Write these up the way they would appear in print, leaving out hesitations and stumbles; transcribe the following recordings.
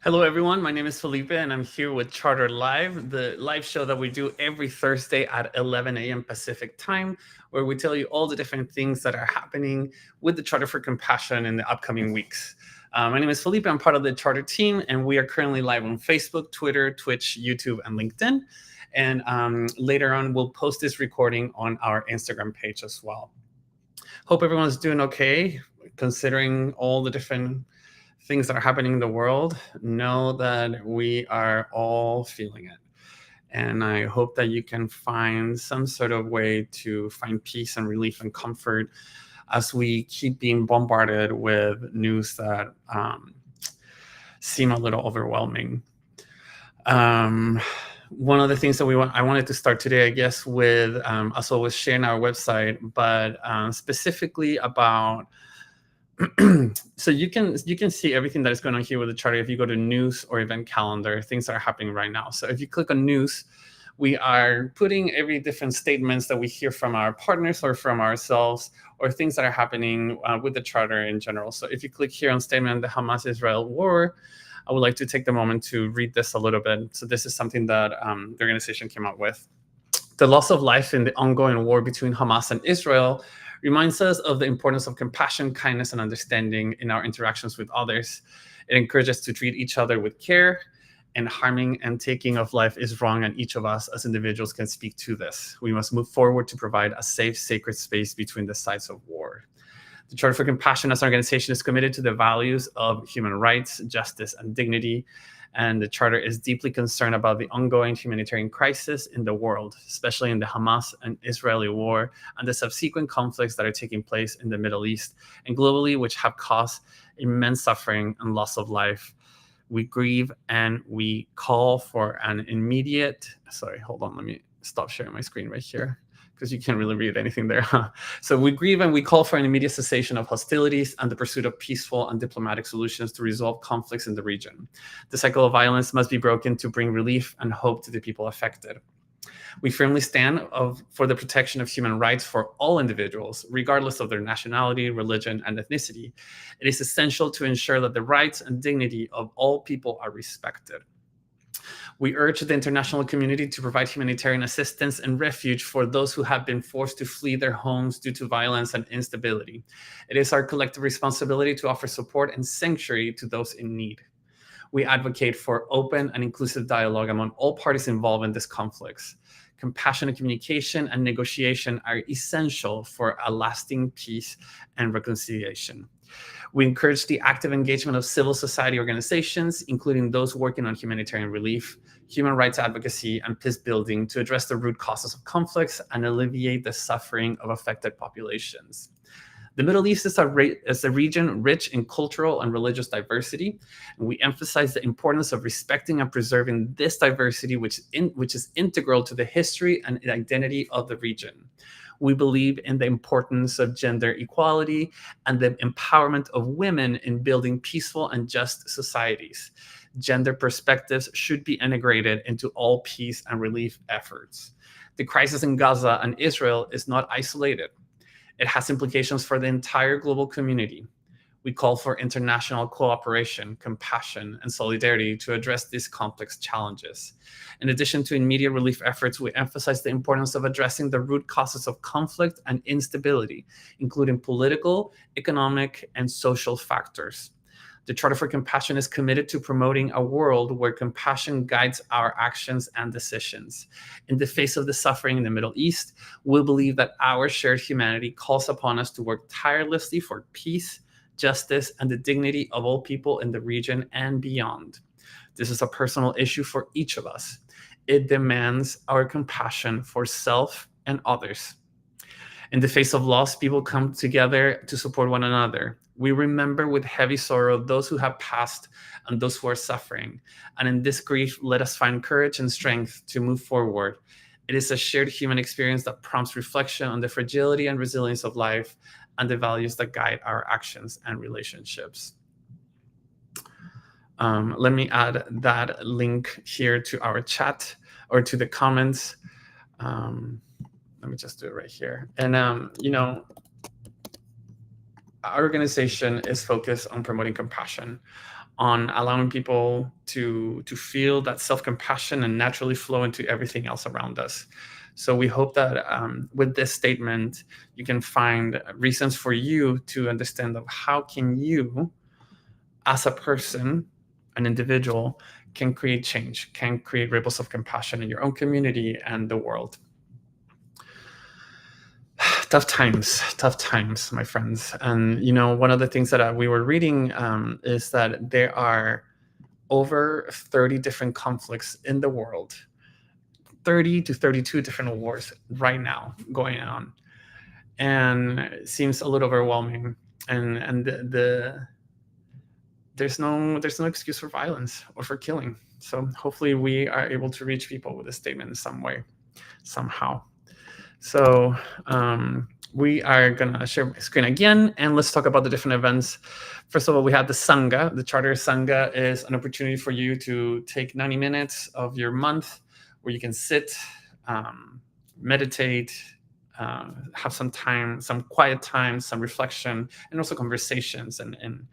Hello, everyone. My name is Felipe, and I'm here with Charter Live, the live show that we do every Thursday at 11 a.m. Pacific time, where we tell you all the different things that are happening with the Charter for Compassion in the upcoming weeks. My name is Felipe. I'm part of the Charter team, and we are currently live on Facebook, Twitter, Twitch, YouTube, and LinkedIn. And later on, we'll post this recording on our Instagram page as well. Hope everyone's doing okay, considering all the different things that are happening in the world. Know that we are all feeling it. And I hope that you can find some sort of way to find peace and relief and comfort as we keep being bombarded with news that seem a little overwhelming. One of the things that I wanted to start today, I guess, with as always sharing our website, but specifically about so you can see everything that is going on here with the charter if you go to news or event calendar, things that are happening right now. So if you click on news, we are putting every different statements that we hear from our partners or from ourselves, or things that are happening with the charter in general. So if you click here on statement, the Hamas-Israel war, I would like to take the moment to read this a little bit. So this is something that the organization came out with. The loss of life in the ongoing war between Hamas and Israel reminds us of the importance of compassion, kindness, and understanding in our interactions with others. It encourages us to treat each other with care, and harming and taking of life is wrong, and each of us as individuals can speak to this. We must move forward to provide a safe, sacred space between the sides of war. The Charter for Compassion as an organization is committed to the values of human rights, justice, and dignity. And the Charter is deeply concerned about the ongoing humanitarian crisis in the world, especially in the Hamas and Israeli war and the subsequent conflicts that are taking place in the Middle East and globally, which have caused immense suffering and loss of life. We grieve and we call for an immediate, sorry, hold on, let me stop sharing my screen right here, because you can't really read anything there. So we grieve and we call for an immediate cessation of hostilities and the pursuit of peaceful and diplomatic solutions to resolve conflicts in the region. The cycle of violence must be broken to bring relief and hope to the people affected. We firmly stand for the protection of human rights for all individuals, regardless of their nationality, religion, and ethnicity. It is essential to ensure that the rights and dignity of all people are respected. We urge the international community to provide humanitarian assistance and refuge for those who have been forced to flee their homes due to violence and instability. It is our collective responsibility to offer support and sanctuary to those in need. We advocate for open and inclusive dialogue among all parties involved in these conflicts. Compassionate communication and negotiation are essential for a lasting peace and reconciliation. We encourage the active engagement of civil society organizations, including those working on humanitarian relief, human rights advocacy, and peace building to address the root causes of conflicts and alleviate the suffering of affected populations. The Middle East is a region rich in cultural and religious diversity, and we emphasize the importance of respecting and preserving this diversity, which is integral to the history and identity of the region. We believe in the importance of gender equality and the empowerment of women in building peaceful and just societies. Gender perspectives should be integrated into all peace and relief efforts. The crisis in Gaza and Israel is not isolated. It has implications for the entire global community. We call for international cooperation, compassion, and solidarity to address these complex challenges. In addition to immediate relief efforts, we emphasize the importance of addressing the root causes of conflict and instability, including political, economic, and social factors. The Charter for Compassion is committed to promoting a world where compassion guides our actions and decisions. In the face of the suffering in the Middle East, we believe that our shared humanity calls upon us to work tirelessly for peace, justice, and the dignity of all people in the region and beyond. This is a personal issue for each of us. It demands our compassion for self and others. In the face of loss, people come together to support one another. We remember with heavy sorrow those who have passed and those who are suffering. And in this grief, let us find courage and strength to move forward. It is a shared human experience that prompts reflection on the fragility and resilience of life and the values that guide our actions and relationships. Let me add that link here to our chat or to the comments. Let me just do it right here. And, our organization is focused on promoting compassion on allowing people to feel that self-compassion and naturally flow into everything else around us. So we hope that with this statement, you can find reasons for you to understand of how can you, as a person, an individual, can create change, can create ripples of compassion in your own community and the world. Tough times, my friends. And one of the things that we were reading is that there are over 30 different conflicts in the world, 30 to 32 different wars right now going on, and it seems a little overwhelming. And there's no excuse for violence or for killing. So hopefully we are able to reach people with a statement in some way, somehow. So we are gonna share my screen again, and let's talk about the different events. First of all, we have the Sangha. The Charter Sangha is an opportunity for you to take 90 minutes of your month where you can sit, meditate, have some time, some quiet time, some reflection, and also conversations and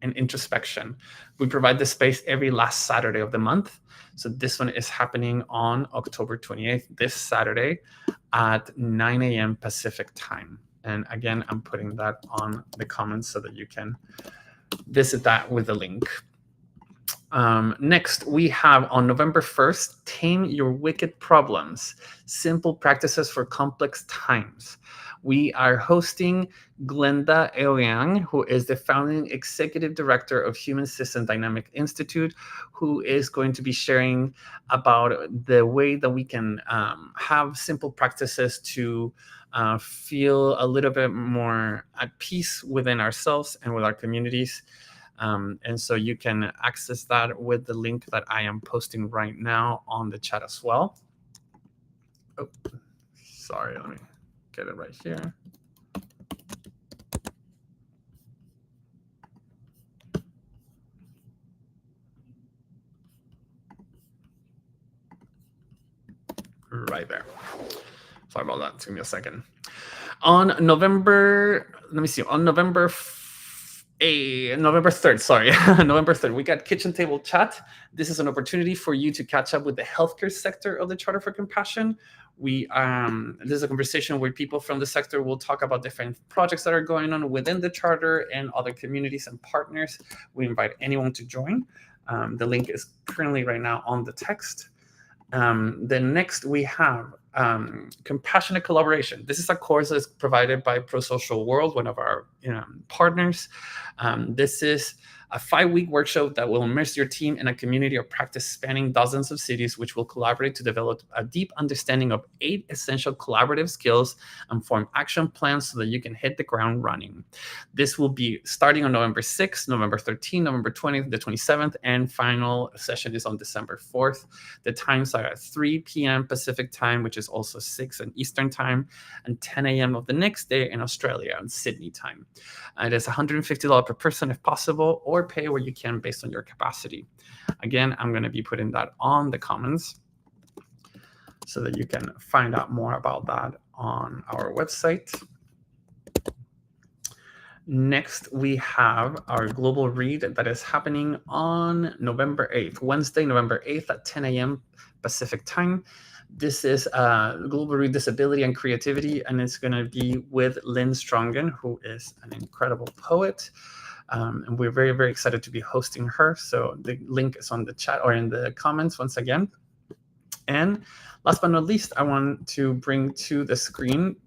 introspection. We provide this space every last Saturday of the month. So this one is happening on October 28th, this Saturday at 9 a.m. Pacific time. And again, I'm putting that on the comments so that you can visit that with the link. Next, we have on November 1st, Tame Your Wicked Problems, Simple Practices for Complex Times. We are hosting Glenda Eoyang, who is the founding executive director of Human System Dynamic Institute, who is going to be sharing about the way that we can have simple practices to feel a little bit more at peace within ourselves and with our communities. And so you can access that with the link that I am posting right now on the chat as well. Oh, sorry, let me get it right here. Right there. Sorry about that. Give me a second. On November 3rd, sorry, November 3rd, we got Kitchen Table Chat. This is an opportunity for you to catch up with the healthcare sector of the Charter for Compassion. This is a conversation where people from the sector will talk about different projects that are going on within the Charter and other communities and partners. We invite anyone to join. The link is currently right now on the text. Then next we have Compassionate Collaboration. This is a course that's provided by Pro-Social World, one of our partners. This is a 5-week workshop that will immerse your team in a community of practice spanning dozens of cities, which will collaborate to develop a deep understanding of 8 essential collaborative skills and form action plans so that you can hit the ground running. This will be starting on November 6th, November 13th, November 20th, the 27th, and final session is on December 4th. The times are at 3 p.m. Pacific time, which is also 6 in Eastern time, and 10 a.m. of the next day in Australia and Sydney time. It is $150 per person if possible, or pay where you can based on your capacity. Again, I'm going to be putting that on the comments so that you can find out more about that on our website. Next, we have our global read that is happening on November 8th, Wednesday, November 8th at 10 a.m. Pacific time. This is Global Read Disability and Creativity, and it's going to be with Lynn Strongen, who is an incredible poet. And we're very, very excited to be hosting her. So the link is on the chat or in the comments once again. And last but not least, I want to bring to the screen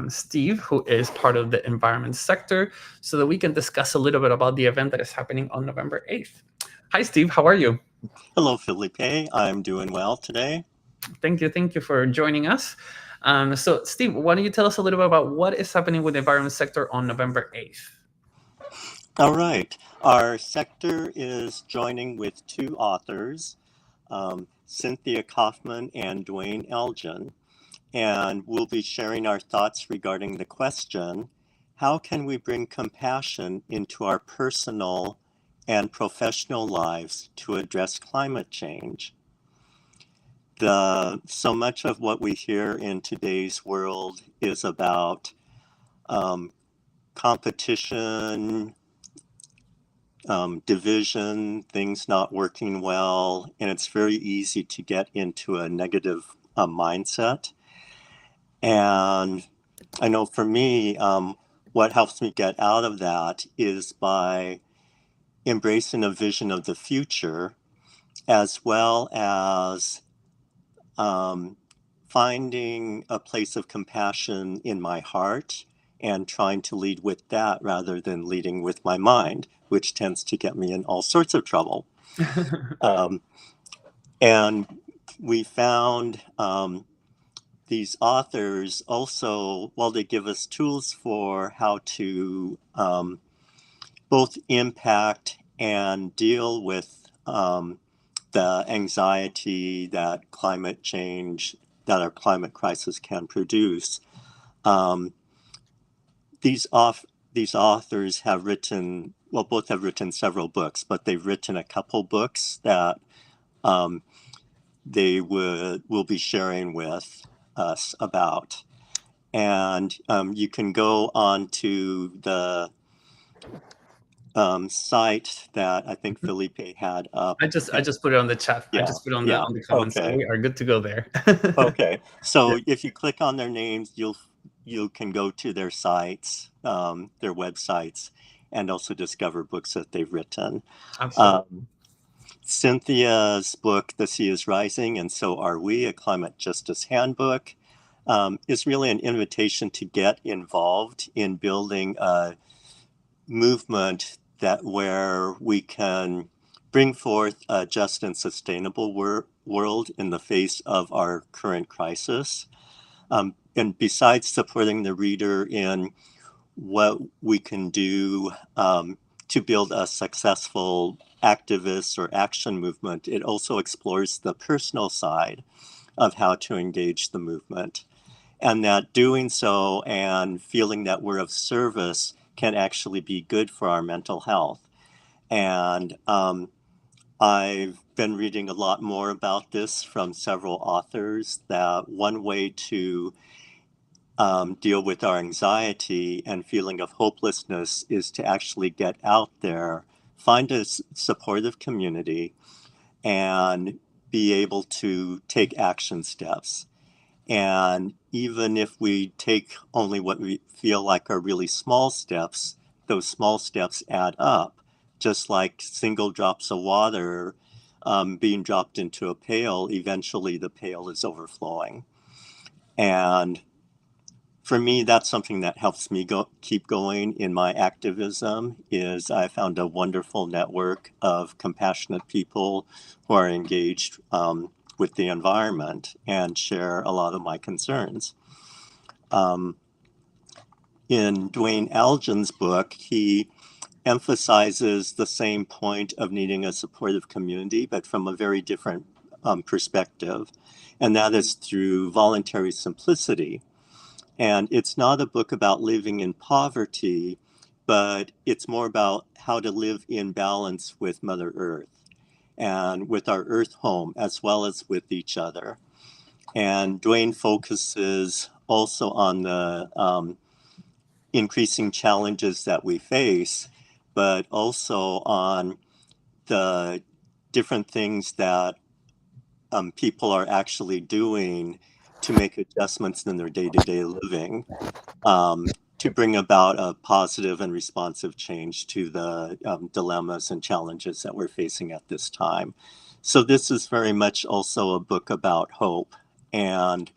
Steve, who is part of the environment sector, so that we can discuss a little bit about the event that is happening on November 8th. Hi, Steve. How are you? Hello, Felipe. I'm doing well today. Thank you for joining us. So, Steve, why don't you tell us a little bit about what is happening with the environment sector on November 8th? All right. Our sector is joining with 2 authors, Cynthia Kaufman and Dwayne Elgin, and we'll be sharing our thoughts regarding the question, how can we bring compassion into our personal and professional lives to address climate change? So much of what we hear in today's world is about competition, division, things not working well, and it's very easy to get into a negative mindset. And I know for me, what helps me get out of that is by embracing a vision of the future, as well as finding a place of compassion in my heart and trying to lead with that rather than leading with my mind, which tends to get me in all sorts of trouble. Um, and we found these authors also, while they give us tools for how to both impact and deal with the anxiety that climate change, that our climate crisis can produce. Um, these authors have written, well, both have written several books, but they've written a couple books that they will be sharing with us about. And you can go on to the site that I think Felipe had up. I just put it on the chat. I Yeah, just put it yeah, on the comments, so okay, we are good to go there. okay. Yeah, So if you click on their names, you can go to their sites, their websites, and also discover books that they've written. absolutely. Cynthia's book, The Sea is Rising, and So Are We, a Climate Justice Handbook, is really an invitation to get involved in building a movement that where we can bring forth a just and sustainable world in the face of our current crisis. And besides supporting the reader in what we can do to build a successful activist or action movement, it also explores the personal side of how to engage the movement. And that doing so and feeling that we're of service can actually be good for our mental health. And I've been reading a lot more about this from several authors, that one way to deal with our anxiety and feeling of hopelessness is to actually get out there, find a supportive community, and be able to take action steps. And even if we take only what we feel like are really small steps, those small steps add up, just like single drops of water being dropped into a pail. Eventually, the pail is overflowing. And for me, that's something that helps me keep going in my activism. Is I found a wonderful network of compassionate people who are engaged with the environment and share a lot of my concerns. In Dwayne Algen's book, he emphasizes the same point of needing a supportive community, but from a very different perspective, and that is through voluntary simplicity. And it's not a book about living in poverty, but it's more about how to live in balance with Mother Earth and with our Earth home, as well as with each other. And Dwayne focuses also on the increasing challenges that we face, but also on the different things that people are actually doing to make adjustments in their day-to-day living, to bring about a positive and responsive change to the dilemmas and challenges that we're facing at this time. So this is very much also a book about hope. And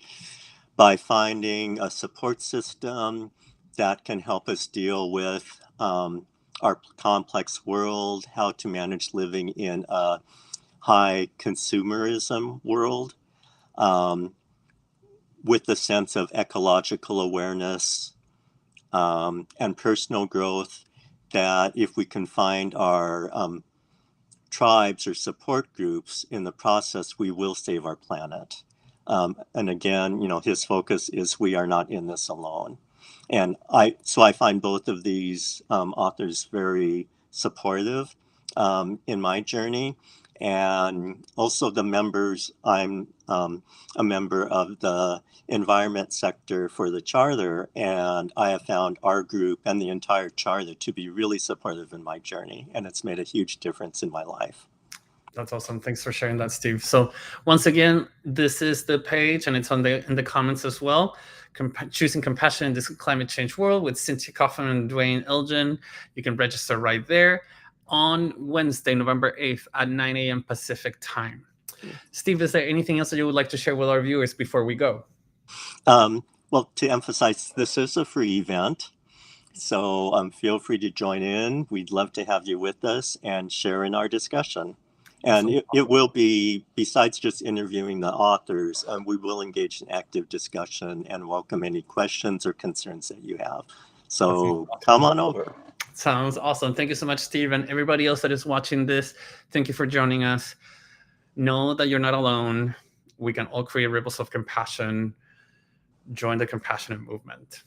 by finding a support system that can help us deal with our complex world, how to manage living in a high consumerism world, with the sense of ecological awareness and personal growth, that if we can find our tribes or support groups in the process, we will save our planet. And again, his focus is we are not in this alone. And so I find both of these authors very supportive in my journey. And also the members, I'm a member of the environment sector for the charter, and I have found our group and the entire charter to be really supportive in my journey, and it's made a huge difference in my life. That's awesome. Thanks for sharing that, Steve. So once again, this is the page, and it's in the comments as well. Choosing Compassion in this Climate Change World with Cynthia Kaufman and Dwayne Elgin. You can register right there on Wednesday, November 8th at 9 a.m. Pacific time. Steve, is there anything else that you would like to share with our viewers before we go? Well, to emphasize, this is a free event. So feel free to join in. We'd love to have you with us and share in our discussion. And it will be, besides just interviewing the authors, we will engage in active discussion and welcome any questions or concerns that you have. So come on over. Sounds awesome. Thank you so much, Steve. And everybody else that is watching this, thank you for joining us. Know that you're not alone. We can all create ripples of compassion. Join the compassionate movement.